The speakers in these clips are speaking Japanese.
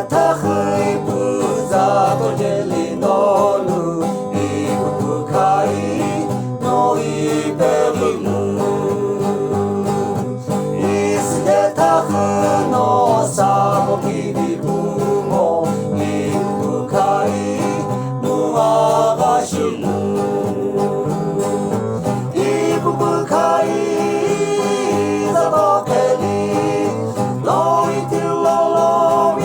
たふいぶざとジェリのぬいぶかいのいべりぬいすでたふのさもきびぶもいぶかいぬあがしぬいぶかいざとけりのいてろろみ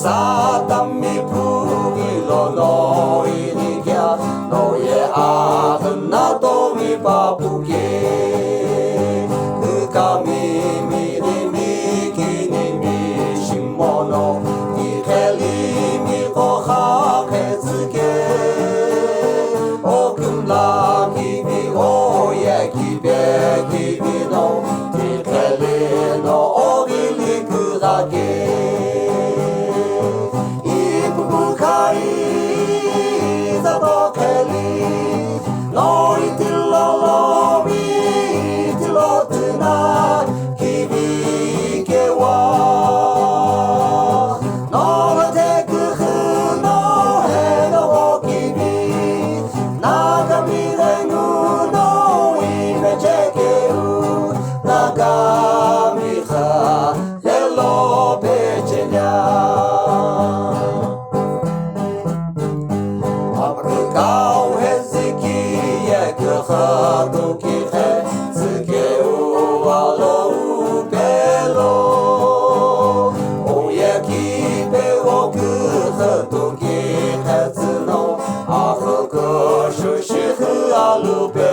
さたみぷぎろのいにきゃのえあふなとみぱぷけくかみみりみきにみしものいけりみこはけつけおくんらきびおやきべきびのいけりのおぎりくだけざとけりのいてろろみてろてなきびけはのがてくふのへのきびなかみれぬのいめちぇけるなかみはれろべちぇにゃ高へずきえくはときへつけうわろうべろおやきべおくはときへつのあふくしゅしふあるべ